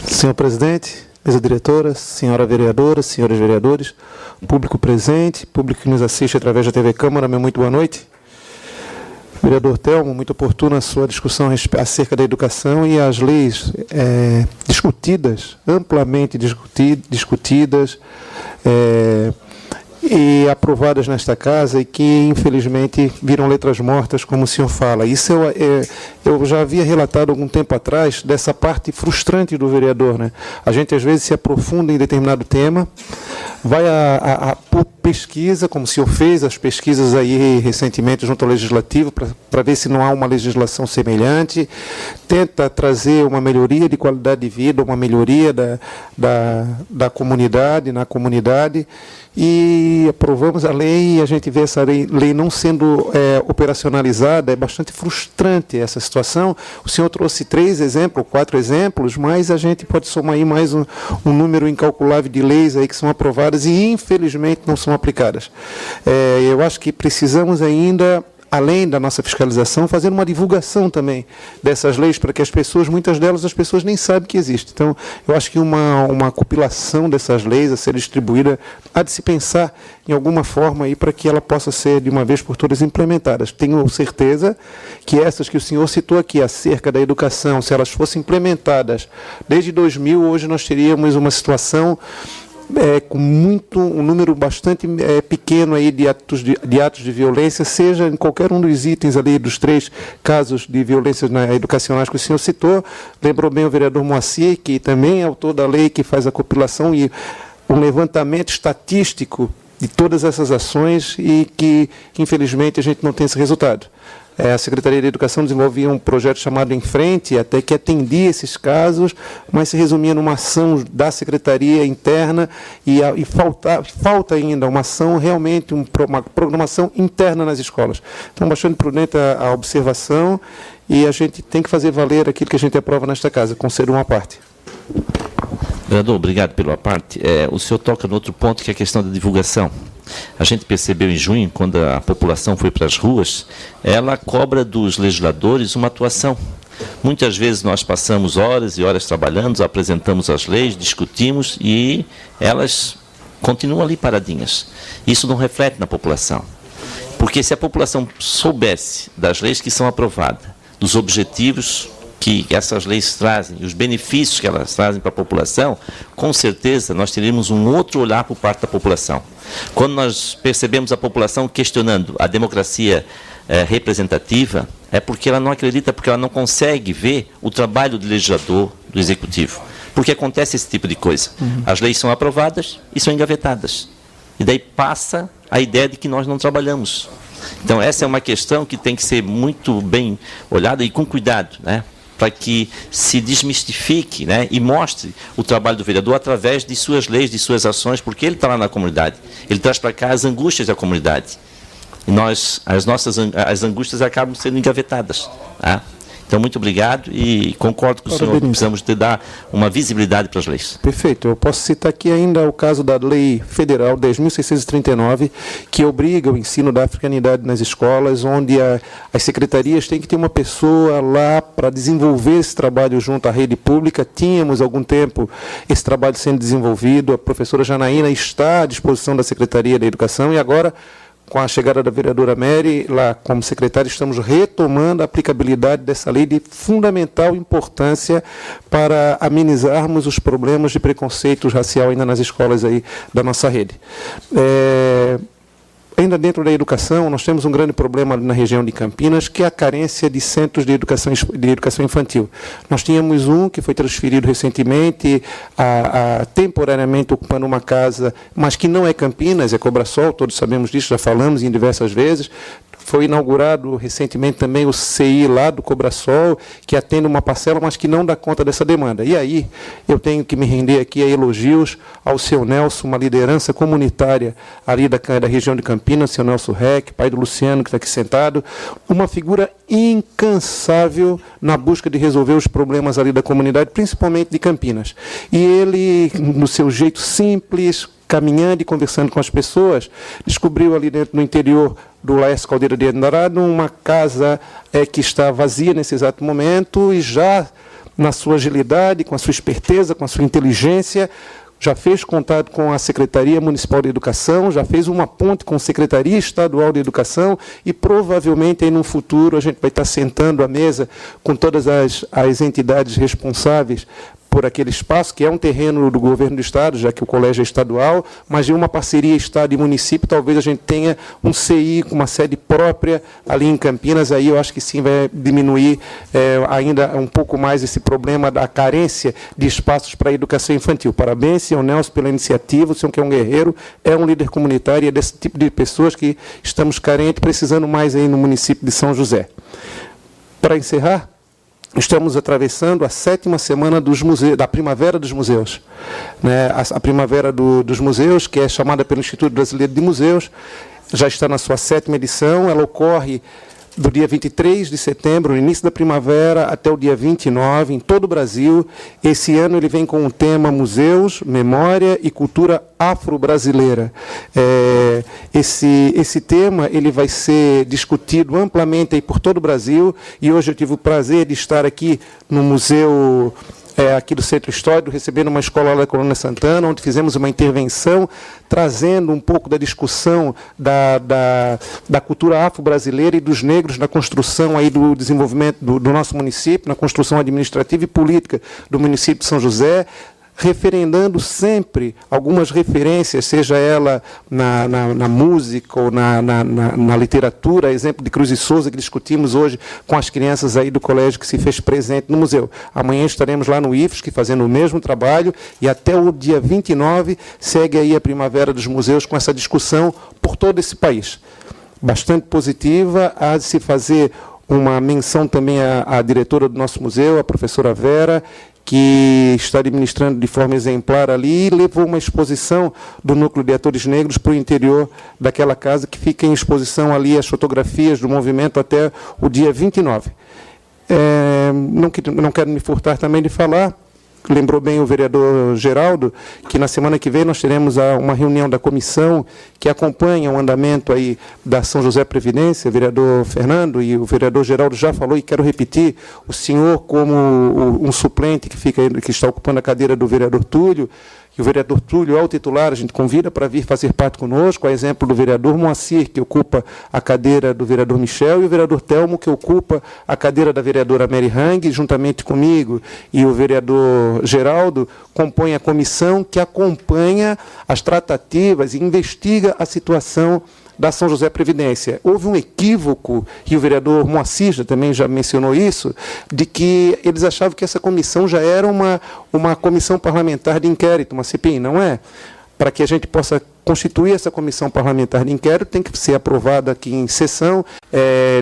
Senhor presidente, mesa diretora, senhora vereadora, senhores vereadores, público presente, público que nos assiste através da TV Câmara, meu muito boa noite. Vereador Telmo, muito oportuna a sua discussão acerca da educação e as leis discutidas, amplamente discutidas, e aprovadas nesta casa e que, infelizmente, viram letras mortas, como o senhor fala. Isso eu já havia relatado algum tempo atrás dessa parte frustrante do vereador, né? A gente, às vezes, se aprofunda em determinado tema, vai por pesquisa, como o senhor fez, as pesquisas aí recentemente junto ao Legislativo, para ver se não há uma legislação semelhante, tenta trazer uma melhoria de qualidade de vida, uma melhoria da comunidade, na comunidade, e aprovamos a lei e a gente vê essa lei não sendo operacionalizada. É bastante frustrante essa situação. O senhor trouxe 3 exemplos, 4 exemplos, mas a gente pode somar aí mais um número incalculável de leis aí que são aprovadas e, infelizmente, não são aplicadas. Eu acho que precisamos ainda, além da nossa fiscalização, fazer uma divulgação também dessas leis, para que as pessoas, muitas delas, as pessoas nem sabem que existe. Então, eu acho que uma compilação dessas leis a ser distribuída, há de se pensar em alguma forma aí para que ela possa ser, de uma vez por todas, implementadas. Tenho certeza que essas que o senhor citou aqui, acerca da educação, se elas fossem implementadas desde 2000, hoje nós teríamos uma situação com um número bastante pequeno aí de atos de violência, seja em qualquer um dos itens ali, dos 3 casos de violência educacionais que o senhor citou. Lembrou bem o vereador Moacir, que também é autor da lei, que faz a compilação e um levantamento estatístico de todas essas ações e que, infelizmente, a gente não tem esse resultado. A Secretaria de Educação desenvolvia um projeto chamado Em Frente, até que atendia esses casos, mas se resumia numa ação da Secretaria interna e falta ainda uma ação, realmente uma programação interna nas escolas. Então, bastante prudente a observação e a gente tem que fazer valer aquilo que a gente aprova nesta casa, concedo uma parte. Vereador, obrigado pela parte. O senhor toca no outro ponto, que é a questão da divulgação. A gente percebeu em junho, quando a população foi para as ruas, ela cobra dos legisladores uma atuação. Muitas vezes nós passamos horas e horas trabalhando, apresentamos as leis, discutimos e elas continuam ali paradinhas. Isso não reflete na população. Porque se a população soubesse das leis que são aprovadas, dos objetivos que essas leis trazem, os benefícios que elas trazem para a população, com certeza nós teríamos um outro olhar por parte da população. Quando nós percebemos a população questionando a democracia representativa, é porque ela não acredita, porque ela não consegue ver o trabalho do legislador, do executivo. Porque acontece esse tipo de coisa. As leis são aprovadas e são engavetadas. E daí passa a ideia de que nós não trabalhamos. Então, essa é uma questão que tem que ser muito bem olhada e com cuidado, né? Para que se desmistifique, né, e mostre o trabalho do vereador através de suas leis, de suas ações, porque ele está lá na comunidade. Ele traz para cá as angústias da comunidade. E as angústias acabam sendo engavetadas. Tá? Então, muito obrigado e concordo com o senhor que precisamos de dar uma visibilidade para as leis. Perfeito. Eu posso citar aqui ainda o caso da Lei Federal 10.639, que obriga o ensino da africanidade nas escolas, onde as secretarias têm que ter uma pessoa lá para desenvolver esse trabalho junto à rede pública. Tínhamos, há algum tempo, esse trabalho sendo desenvolvido. A professora Janaína está à disposição da Secretaria da Educação e agora, com a chegada da vereadora Mary, lá como secretária, estamos retomando a aplicabilidade dessa lei de fundamental importância para amenizarmos os problemas de preconceito racial ainda nas escolas aí da nossa rede. Ainda dentro da educação, nós temos um grande problema na região de Campinas, que é a carência de centros de educação infantil. Nós tínhamos um que foi transferido recentemente, temporariamente ocupando uma casa, mas que não é Campinas, é Cobrasol, todos sabemos disso, já falamos em diversas vezes. Foi inaugurado recentemente também o CI lá do Cobrasol, que atende uma parcela, mas que não dá conta dessa demanda. E aí, eu tenho que me render aqui a elogios ao seu Nelson, uma liderança comunitária ali da região de Campinas, seu Nelson Reck, pai do Luciano, que está aqui sentado, uma figura incansável na busca de resolver os problemas ali da comunidade, principalmente de Campinas. E ele, no seu jeito simples, caminhando e conversando com as pessoas, descobriu ali dentro no interior do Laércio Caldeira de Andrade uma casa que está vazia nesse exato momento e já na sua agilidade, com a sua esperteza, com a sua inteligência, já fez contato com a Secretaria Municipal de Educação, já fez uma ponte com a Secretaria Estadual de Educação e provavelmente aí no futuro a gente vai estar sentando à mesa com todas as entidades responsáveis por aquele espaço, que é um terreno do governo do Estado, já que o colégio é estadual, mas de uma parceria Estado e município, talvez a gente tenha um CI com uma sede própria ali em Campinas, aí eu acho que sim vai diminuir ainda um pouco mais esse problema da carência de espaços para a educação infantil. Parabéns, senhor Nelson, pela iniciativa, o senhor que é um guerreiro, é um líder comunitário e é desse tipo de pessoas que estamos carentes, precisando mais aí no município de São José. Para encerrar, estamos atravessando a 7ª semana dos museus, da Primavera dos Museus. Né? A Primavera dos Museus, que é chamada pelo Instituto Brasileiro de Museus, já está na sua 7ª edição. Ela ocorre do dia 23 de setembro, no início da primavera, até o dia 29, em todo o Brasil. Esse ano ele vem com o tema Museus, Memória e Cultura Afro-Brasileira. Esse tema ele vai ser discutido amplamente aí por todo o Brasil, e hoje eu tive o prazer de estar aqui no Museu aqui do Centro Histórico, recebendo uma escola lá da Colônia Santana, onde fizemos uma intervenção, trazendo um pouco da discussão da cultura afro-brasileira e dos negros na construção aí do desenvolvimento do nosso município, na construção administrativa e política do município de São José, referendando sempre algumas referências, seja ela na música ou na literatura, exemplo de Cruz e Souza, que discutimos hoje com as crianças aí do colégio que se fez presente no museu. Amanhã estaremos lá no IFSC fazendo o mesmo trabalho e até o dia 29 segue aí a Primavera dos Museus com essa discussão por todo esse país. Bastante positiva, há de se fazer uma menção também à diretora do nosso museu, a professora Vera, que está administrando de forma exemplar ali, e levou uma exposição do Núcleo de Atores Negros para o interior daquela casa, que fica em exposição ali as fotografias do movimento até o dia 29. Não quero me furtar também de falar, lembrou bem o vereador Geraldo, que na semana que vem nós teremos uma reunião da comissão que acompanha o andamento aí da São José Previdência, o vereador Fernando e o vereador Geraldo já falou, e quero repetir, o senhor como um suplente que está ocupando a cadeira do vereador Túlio, e o vereador Túlio é o titular, a gente convida para vir fazer parte conosco, a exemplo do vereador Moacir, que ocupa a cadeira do vereador Michel, e o vereador Telmo, que ocupa a cadeira da vereadora Mary Hang, juntamente comigo e o vereador Geraldo, compõe a comissão que acompanha as tratativas e investiga a situação da São José Previdência. Houve um equívoco, e o vereador Moacir também já mencionou isso, de que eles achavam que essa comissão já era uma comissão parlamentar de inquérito, uma CPI, não é? Para que a gente possa constituir essa comissão parlamentar de inquérito, tem que ser aprovada aqui em sessão,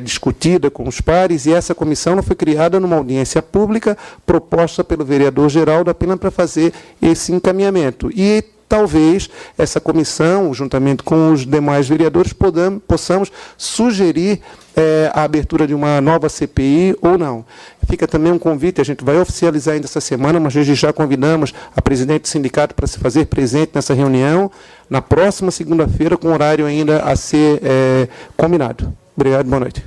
discutida com os pares, e essa comissão não foi criada numa audiência pública proposta pelo vereador Geraldo apenas para fazer esse encaminhamento. E talvez essa comissão, juntamente com os demais vereadores, possamos sugerir a abertura de uma nova CPI ou não. Fica também um convite, a gente vai oficializar ainda essa semana, mas já convidamos a presidente do sindicato para se fazer presente nessa reunião, na próxima segunda-feira, com horário ainda a ser combinado. Obrigado, boa noite.